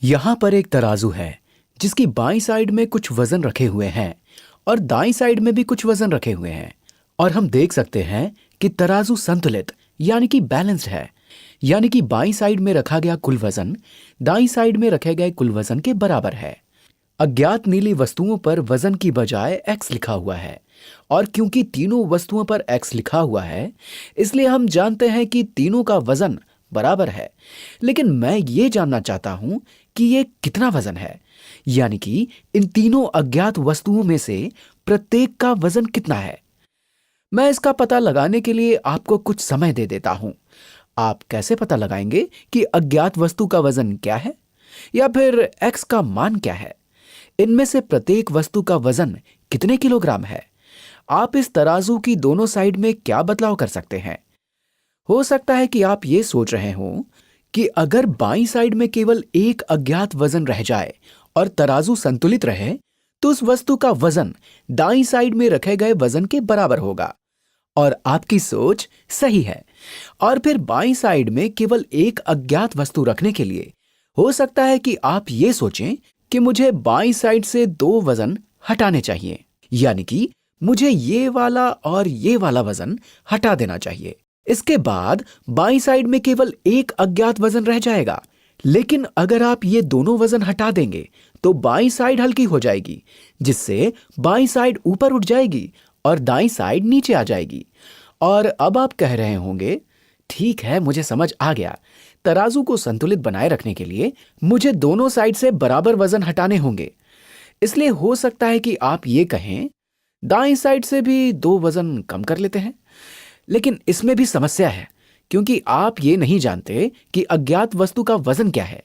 यहाँ पर एक तराजू है जिसकी बाईं साइड में कुछ वजन रखे हुए हैं और दाईं साइड में भी कुछ वजन रखे हुए हैं। और हम देख सकते हैं कि तराजू संतुलित यानी कि बैलेंस्ड है। यानी कि बाईं साइड में रखा गया कुल वजन दाईं साइड में रखे गए कुल वजन के बराबर है। अज्ञात नीली वस्तुओं पर वजन की बजाय x लिखा हुआ है और क्योंकि तीनों वस्तुओं पर x लिखा हुआ है इसलिए हम जानते हैं कि तीनों का वजन बराबर है। लेकिन मैं ये जानना चाहता हूं कि ये कितना वजन है, यानी कि इन तीनों अज्ञात वस्तुओं में से प्रत्येक का वजन कितना है। मैं इसका पता लगाने के लिए आपको कुछ समय दे देता हूं। आप कैसे पता लगाएंगे कि अज्ञात वस्तु का वजन क्या है या फिर x का मान क्या है? इनमें से प्रत्येक वस्तु का वजन कितने किलोग्राम है? आप इस तराजू की दोनों साइड में क्या बदलाव कर सकते हैं? हो सकता है कि आप ये सोच रहे हों कि अगर बाईं साइड में केवल एक अज्ञात वजन रह जाए और तराजू संतुलित रहे तो उस वस्तु का वजन दाईं साइड में रखे गए वजन के बराबर होगा। और आपकी सोच सही है। और फिर बाईं साइड में केवल एक अज्ञात वस्तु रखने के लिए हो सकता है कि आप ये सोचें कि मुझे बाईं साइड से दो वजन हटाने चाहिए, यानी कि मुझे ये वाला और ये वाला वजन हटा देना चाहिए। इसके बाद बाईं साइड में केवल एक अज्ञात वजन रह जाएगा। लेकिन अगर आप ये दोनों वजन हटा देंगे तो बाईं साइड हल्की हो जाएगी, जिससे बाईं साइड ऊपर उठ जाएगी और दाईं साइड नीचे आ जाएगी। और अब आप कह रहे होंगे, ठीक है, मुझे समझ आ गया। तराजू को संतुलित बनाए रखने के लिए मुझे दोनों साइड से बराबर वजन हटाने होंगे। इसलिए हो सकता है कि आप ये कहें, दाईं साइड से भी दो वजन कम कर लेते हैं। लेकिन इसमें भी समस्या है, क्योंकि आप ये नहीं जानते कि अज्ञात वस्तु का वजन क्या है।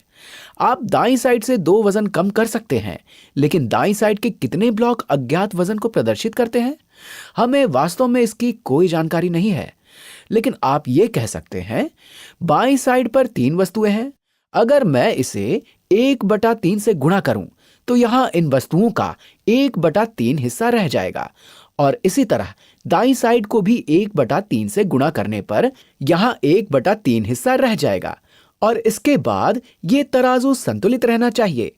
आप दाईं साइड से दो वजन कम कर सकते हैं, लेकिन दाईं साइड के कितने ब्लॉक अज्ञात वजन को प्रदर्शित करते हैं, हमें वास्तव में इसकी कोई जानकारी नहीं है। लेकिन आप ये कह सकते हैं, बाईं साइड पर तीन वस्तुएं हैं। अगर मैं इसे 1/3 से गुणा करूं तो यहां इन वस्तुओं का 1/3 हिस्सा रह जाएगा। और इसी तरह दाईं साइड को भी 1/3 से गुणा करने पर यहां 1/3 हिस्सा रह जाएगा। और इसके बाद ये तराजू संतुलित रहना चाहिए।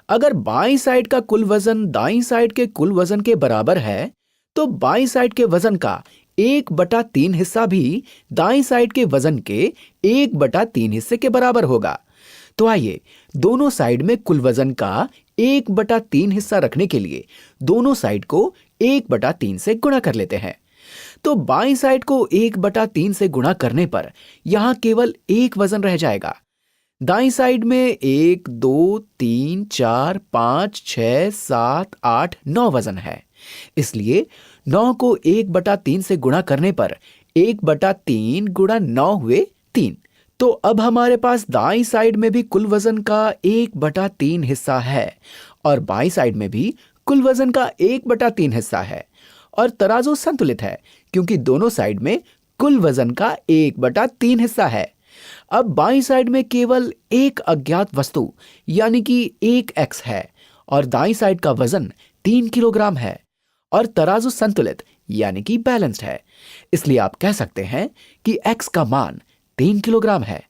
अगर बाईं साइड का कुल वजन दाईं साइड के कुल वजन के बराबर है तो बाईं साइड के वजन का 1/3 हिस्सा भी दाईं साइड के वजन के 1/3 हिस्से के बराबर होगा। तो आइए दोनों साइड में कुल वजन का 1/3 हिस्सा रखने के लिए दोनों साइड को 1/3 से गुणा कर लेते हैं। तो बाईं साइड को 1/3 से गुणा करने पर यहां केवल एक वजन रह जाएगा। दाईं साइड में 1, 2, 3, 4, 5, 6, 7, 8, 9 वजन है। इसलिए 9 को 1/3 से गुणा करने पर 1/3 गुणा 9 हुए 3। तो अब हमारे पास दाईं साइड में भी कुल वजन का 1/3 हिस्सा है और बाईं साइड में भी कुल वजन का 1/3 हिस्सा है। और तराजू संतुलित है क्योंकि दोनों साइड में कुल वजन का 1/3 हिस्सा है। अब बाईं साइड में केवल एक अज्ञात वस्तु यानी कि एक x है और दाईं साइड का वजन 3 किलोग्राम है। और तराजू संतुलित यानी कि बैलेंस्ड है। इसलिए आप कह सकते हैं कि x का मान 3 किलोग्राम है।